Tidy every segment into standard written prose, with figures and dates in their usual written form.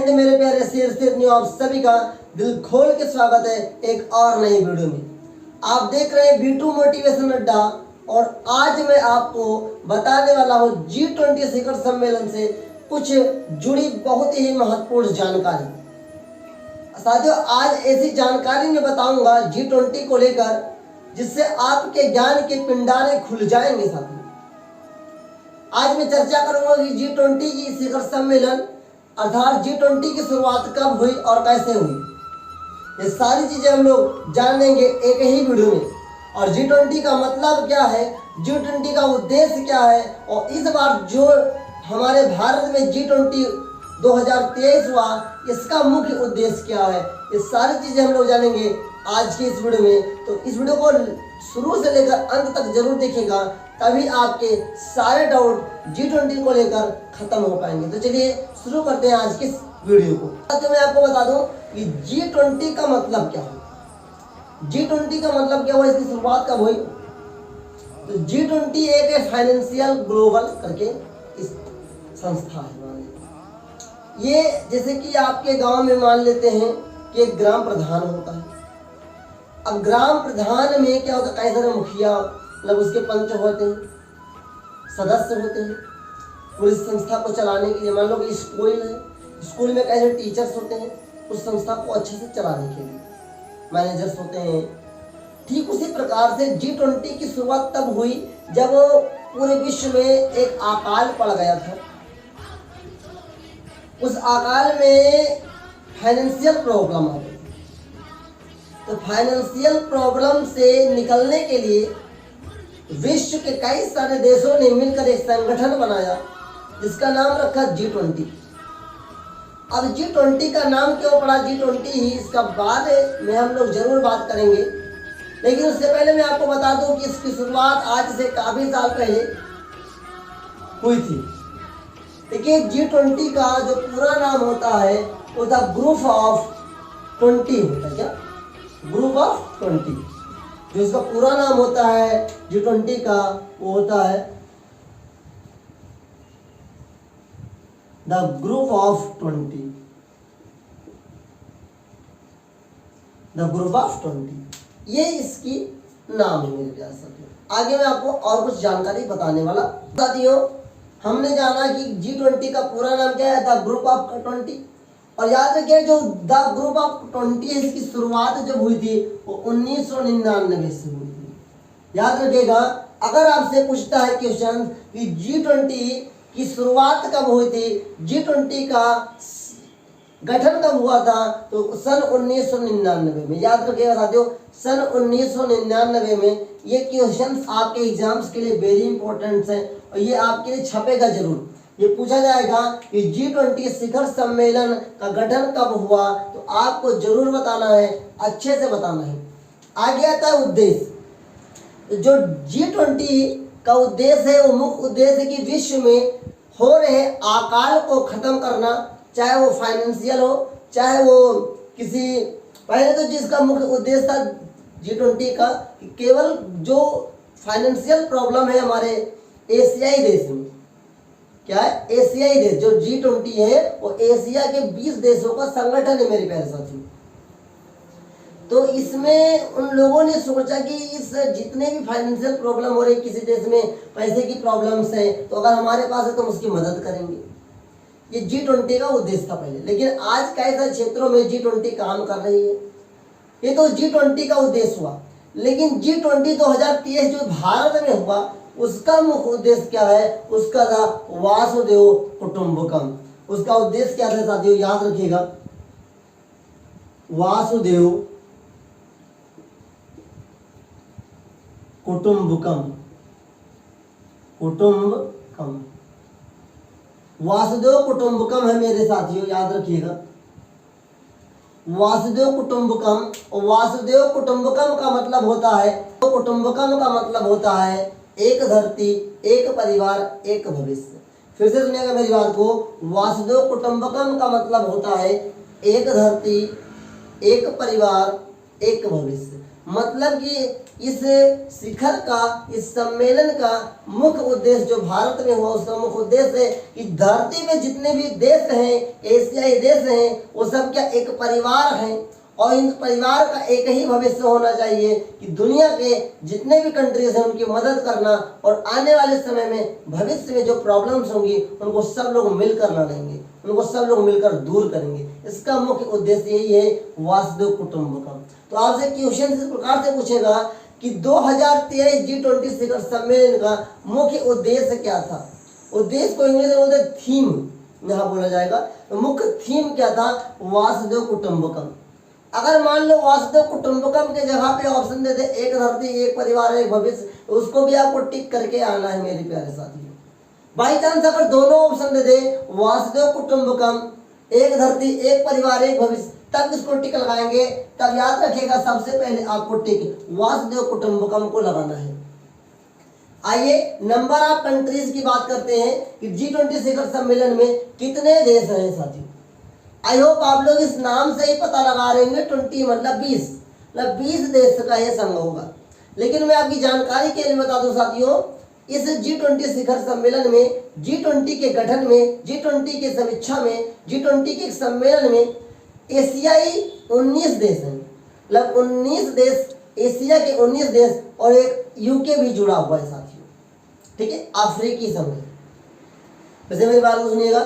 हिंद मेरे प्यारे शेर से आप सभी का दिल खोल के स्वागत है एक और नई वीडियो में। आप देख रहे हैं B2 मोटिवेशन अड्डा और आज मैं आपको बताने वाला हूं G20 शिखर सम्मेलन से कुछ जुड़ी बहुत ही महत्वपूर्ण जानकारी। साथियों, आज ऐसी जानकारी मैं बताऊंगा G20 को लेकर जिससे आपके ज्ञान के पिंडारे खुल जाएंगे। साथियों, आज मैं चर्चा करूंगा कि G20 की शिखर सम्मेलन अर्थात G20 की शुरुआत कब हुई और कैसे हुई। ये सारी चीजें हम लोग जानेंगे एक ही वीडियो में। और G20 का मतलब क्या है, G20 का उद्देश्य क्या है और इस बार जो हमारे भारत में G20 2023 हुआ इसका मुख्य उद्देश्य क्या है, ये सारी चीजें हम लोग जानेंगे आज की इस वीडियो में। तो इस वीडियो को शुरू से लेकर अंत तक जरूर देखिएगा, तभी आपके सारे डाउट G20 को लेकर खत्म हो पाएंगे। तो चलिए शुरू करते हैं आज की इस वीडियो को। तो मैं आपको बता दूं कि G20 का मतलब क्या है। G20 का मतलब क्या हुआ, इसकी शुरुआत कब हुई। तो G20 एक फाइनेंशियल ग्लोबल करके इस संस्था है। ये जैसे कि आपके गांव में मान लेते हैं कि एक ग्राम प्रधान होता है। अब ग्राम प्रधान में क्या होता है, कई सारे मुखिया मतलब उसके पंच होते हैं, सदस्य होते हैं पूरी संस्था को चलाने के लिए। मान लो कि स्कूल है, स्कूल में कैसे टीचर्स होते हैं उस संस्था को अच्छे से चलाने के लिए मैनेजर्स होते हैं। ठीक उसी प्रकार से G20 की शुरुआत तब हुई जब पूरे विश्व में एक अकाल पड़ गया था। उस अकाल में फाइनेंशियल प्रॉब्लम आ गई। तो फाइनेंशियल प्रॉब्लम से निकलने के लिए विश्व के कई सारे देशों ने मिलकर एक संगठन बनाया जिसका नाम रखा G20। अब G20 का नाम क्यों पड़ा G20 ही, इसका बाद में हम लोग जरूर बात करेंगे। लेकिन उससे पहले मैं आपको बता दूं कि इसकी शुरुआत आज से काफी साल पहले हुई थी। देखिए, G20 का जो पूरा नाम होता है वो था ग्रुप ऑफ 20 होता है। क्या ग्रुप ऑफ 20, जो इसका पूरा नाम होता है G20 का वो होता है the group of 20। The group of 20 ये इसकी नाम है मेरे प्यारे साथियों। आगे मैं आपको और कुछ जानकारी बताने वाला। साथियों, हमने जाना कि G20 का पूरा नाम क्या है, द ग्रुप ऑफ 20। और याद रखिए जो द ग्रुप ऑफ 20 है इसकी शुरुआत जब हुई थी वो 1999 से हुई थी। याद रखिएगा, अगर आपसे पूछता है क्वेश्चन कि G20 की शुरुआत कब हुई थी, G20 का गठन कब हुआ था, तो सन 1999 में। याद रखिएगा साथियों, सन 1999 में। ये क्वेश्चन आपके एग्जाम्स के लिए वेरी इंपॉर्टेंट है और ये आपके लिए छपेगा जरूर। ये पूछा जाएगा कि G20 शिखर सम्मेलन का गठन कब हुआ, तो आपको जरूर बताना है, अच्छे से बताना है। आगे आता है उद्देश्य। जो G20 का उद्देश्य है वो मुख्य उद्देश्य है कि विश्व में हो रहे अकाल को खत्म करना, चाहे वो फाइनेंशियल हो चाहे वो किसी। पहले तो जिसका मुख्य उद्देश्य था G20 का कि केवल जो फाइनेंशियल प्रॉब्लम है हमारे एशियाई देश में, क्या है एशियाई देश, जो G20 है वो एशिया के 20 देशों का संगठन है मेरे प्यारे साथियों। तो इसमें उन लोगों ने सोचा कि इस जितने भी फाइनेंशियल प्रॉब्लम हो रही, किसी देश में पैसे की प्रॉब्लम्स है, तो अगर हमारे पास है तो हम उसकी मदद करेंगे। ये G20 का उद्देश्य था पहले। लेकिन आज कई सारे क्षेत्रों में G20 काम कर रही है। ये तो G20 का उद्देश्य हुआ। लेकिन G20 2023 जो भारत में हुआ उसका मुख्य उद्देश्य क्या है, उसका था वासुदेव कुटुंबकम। उसका उद्देश्य क्या था साथियों, याद रखिएगा, वासुदेव कुटुंबकम। कुटुंबकम वासुदेव कुटुंबकम है मेरे साथियों, याद रखिएगा वासुदेव कुटुंबकम। और वासुदेव कुटुंबकम का मतलब होता है, तो कुटुंबकम का मतलब होता है एक धरती एक परिवार एक भविष्य। फिर से सुनिएगा मेरी बात को, वासुदेव कुटुंबकम का मतलब होता है एक धरती एक परिवार एक भविष्य। मतलब कि इस शिखर का, इस सम्मेलन का मुख्य उद्देश्य जो भारत में हुआ उसका मुख्य उद्देश्य है कि धरती में जितने भी देश हैं, एशियाई देश हैं, वो सब क्या एक परिवार हैं और इन परिवार का एक ही भविष्य होना चाहिए कि दुनिया के जितने भी कंट्रीज हैं उनकी मदद करना और आने वाले समय में भविष्य में जो प्रॉब्लम्स होंगी उनको सब लोग मिलकर लड़ेंगे, उनको सब लोग मिलकर दूर करेंगे। इसका मुख्य उद्देश्य यही है वासुदेव कुटुंबकम। तो आपसे क्वेश्चन इस प्रकार से पूछेगा कि 2023 G20 शिखर सम्मेलन का मुख्य उद्देश्य क्या था। उद्देश्य को इंग्लिश में बोलते थीम, यहाँ बोला जाएगा। तो मुख्य थीम क्या था, वासुदेव कुटुंबकम। अगर मान लो वासुदेव कुटुंबकम के जगह पे ऑप्शन देते एक धरती एक परिवार एक भविष्य, तो उसको भी आपको टिक करके आना है मेरे प्यारे साथियों। बाई चांस अगर दोनों ऑप्शन दे दे वासुदेव कुटुंबकम एक धरती एक परिवार एक भविष्य, तब इसको टिक लगाएंगे। तब याद रखिएगा सबसे पहले आपको टिक वासुदेव कुटुंबकम को लगाना है। आइए नंबर ऑफ कंट्रीज की बात करते हैं कि G20 शिखर सम्मेलन में कितने देश हैं साथियों। आई होप आप लोग इस नाम से ही पता लगा रहे होंगे, 20 मतलब 20 देश का यह संघ होगा। लेकिन मैं आपकी जानकारी के लिए बता दूं साथियों, इस G20 शिखर सम्मेलन में, G20 के गठन में, G20 के समीक्षा में, G20 के सम्मेलन में एशियाई 19 देश हैं। मतलब 19 देश, एशिया के 19 देश और एक यूके भी जुड़ा हुआ है साथियों। ठीक है, अफ्रीकी संघ। वैसे मेरी बात को सुनिएगा,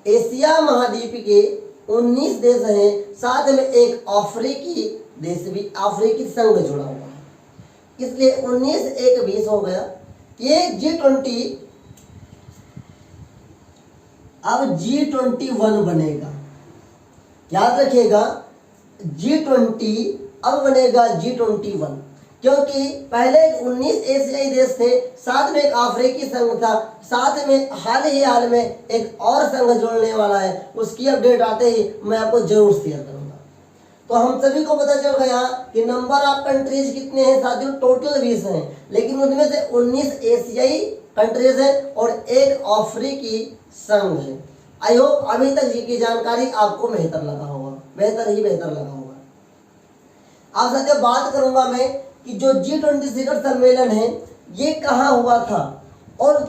एशिया महाद्वीप के 19 देश हैं, साथ में एक अफ्रीकी देश भी, अफ्रीकी संघ जुड़ा हुआ है, इसलिए 19 एक 20 हो गया। ये G20 अब G21 बनेगा। याद रखिएगा G20 अब बनेगा G21, क्योंकि पहले 19 एशियाई देश थे, साथ में एक अफ्रीकी संघ था, साथ में हाल में एक और संघ जुड़ने वाला है। उसकी अपडेट आते ही मैं आपको जरूर शेयर करूंगा। तो हम सभी को पता चल गया कि नंबर ऑफ कंट्रीज कितने हैं साथियों, टोटल 20 हैं, लेकिन उनमें से 19 एशियाई कंट्रीज हैं और एक अफ्रीकी संघ है। आई होप अभी तक की जानकारी आपको बेहतर लगा होगा, बेहतर लगा होगा। आप साथियों बात करूंगा मैं कि जो G20 शिखर सम्मेलन है ये कहाँ हुआ था और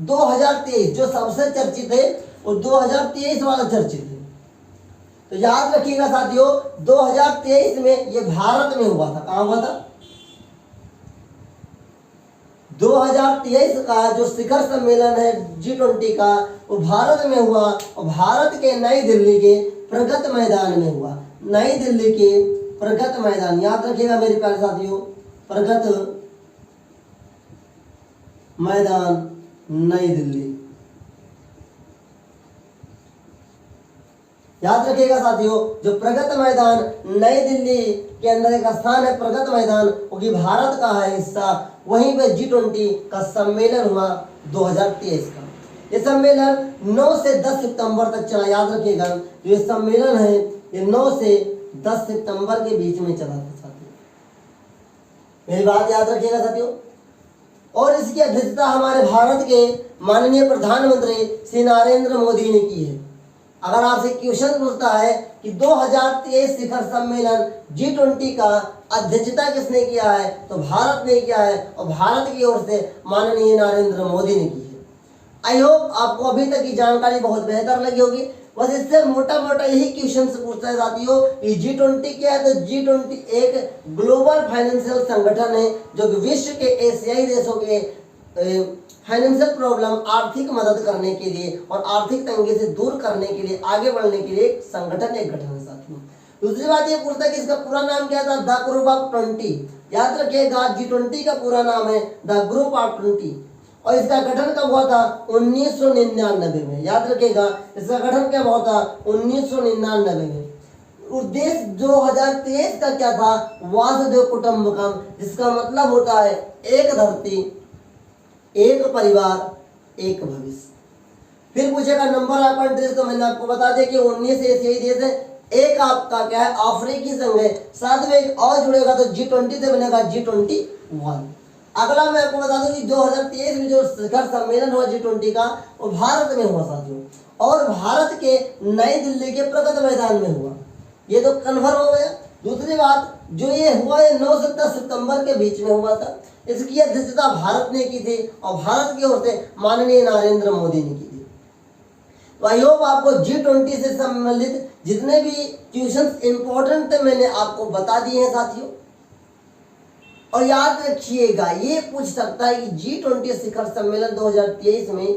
2023 जो सबसे चर्चित है वो 2023 वाला चर्चित है। तो याद रखिएगा साथियों 2023 में ये भारत में हुआ था। कहाँ हुआ था? 2023 का जो शिखर सम्मेलन है G20 का वो भारत में हुआ और भारत के नई दिल्ली के प्रगति मैदान में हुआ। नई दिल्ली के प्रगति मैदान, याद रखिएगा मेरे प्यारे साथियों, प्रगति मैदान नई दिल्ली। याद रखिएगा साथियों जो प्रगति मैदान नई दिल्ली के अंदर एक स्थान है प्रगति मैदान, वो कि भारत का है हिस्सा। वहीं पे G20 का सम्मेलन हुआ 2023 का। ये सम्मेलन 9 से 10 सितंबर तक चला। याद रखिएगा जो ये सम्मेलन है ये 9 से 10 सितंबर के बीच में चला था साथियों। मेरी बात याद रखिएगा साथियों। और इसकी अध्यक्षता हमारे भारत के माननीय प्रधानमंत्री श्री नरेंद्र मोदी ने की है। अगर आपसे क्वेश्चन पूछता है कि 2023 शिखर सम्मेलन G20 का अध्यक्षता किसने किया है, तो भारत ने किया है और भारत की ओर से माननीय नरेंद्र मोदी ने की है। आई होप आपको अभी तक की जानकारी बहुत बेहतर लगी होगी। बस इससे मोटा मोटा यही क्वेश्चन पूछता है साथियों कि G20 क्या है। तो G20 एक ग्लोबल फाइनेंशियल संगठन है जो कि विश्व के एशियाई देशों के फाइनेंशियल प्रॉब्लम, आर्थिक मदद करने के लिए और आर्थिक तंगी से दूर करने के लिए, आगे बढ़ने के लिए एक संगठन, एक गठन है साथियों। दूसरी बात ये पूछता है कि इसका पूरा नाम क्या था, द ग्रुप ऑफ 20। याद रखिएगा G20 का पूरा नाम है द ग्रुप ऑफ 20 और इसका गठन कब हुआ था, 1999 में। याद रखिएगा इसका गठन कब हुआ था, 1999 में। उद्देश्य 2023 का क्या था, वासुदेव कुटुंबकम, जिसका मतलब होता है एक धरती एक परिवार एक भविष्य। फिर पूछेगा नंबर ऑफ कंट्रीज, तो मैंने आपको बता दिया कि 19 एशियाई देश है, एक आपका क्या है अफ्रीकी संघ है, साथ में एक और जुड़ेगा तो G20 से बनेगा G21। अगला मैं आपको बता दूं कि 2023 में जो शिखर सम्मेलन हुआ G20 का वो भारत में हुआ साथियों, और भारत के नई दिल्ली के प्रगति मैदान में हुआ। ये तो कन्फर्म हो गया। दूसरी बात, जो ये हुआ ये 9 से 10 सितंबर के बीच में हुआ था। इसकी अध्यक्षता भारत ने की थी और भारत की ओर से माननीय नरेंद्र मोदी ने की थी। तो आई होप आपको G20 से संबंधित जितने भी क्वेश्चंस इंपॉर्टेंट थे मैंने आपको बता दिए हैं साथियों। और याद रखिएगा, ये पूछ सकता है कि G20 शिखर सम्मेलन 2023 में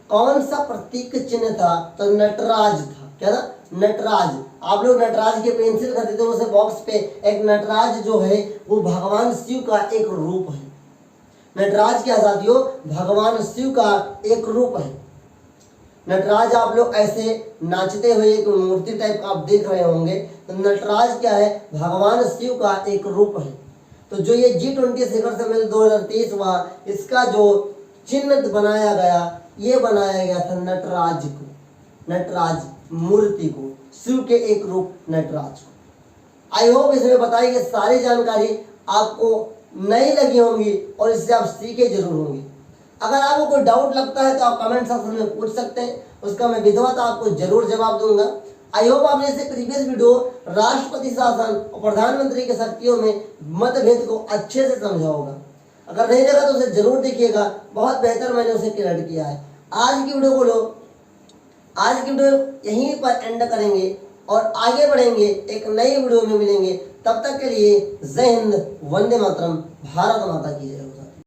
कौन सा प्रतीक चिन्ह था? तो नटराज था। क्या था? नटराज। आप लोग नटराज के पेंसिल खरीदते हो, उसे बॉक्स पे एक नटराज जो है वो भगवान शिव का एक रूप है। नटराज क्या साथियों? भगवान शिव का एक रूप है। नटराज आप लोग ऐसे नाचते हुए एक मूर्ति टाइप का आप देख रहे होंगे, तो नटराज क्या है? भगवान शिव का एक रूप है। तो जो ये G20 शिखर सम्मेलन 2023 हुआ, इसका जो चिन्ह बनाया गया, ये बनाया गया था नटराज को, नटराज मूर्ति को, शिव के एक रूप नटराज को। आई होप इसमें बताई गई सारी जानकारी आपको नई लगी होंगी और इससे आप सीखे जरूर होंगे। अगर आपको कोई डाउट लगता है तो आप कमेंट सेक्शन में पूछ सकते हैं, उसका मैं विधिवत आपको जरूर जवाब दूंगा। आई होप आपने इसे प्रीवियस वीडियो राष्ट्रपति शासन और प्रधानमंत्री के शक्तियों में मतभेद को अच्छे से समझा होगा। अगर नहीं लगा तो उसे जरूर देखिएगा, बहुत बेहतर मैंने उसे क्लियर किया है। आज की वीडियो यहीं पर एंड करेंगे और आगे बढ़ेंगे, एक नई वीडियो में मिलेंगे। तब तक के लिए जय हिंद, वंदे मातरम, भारत माता की जय।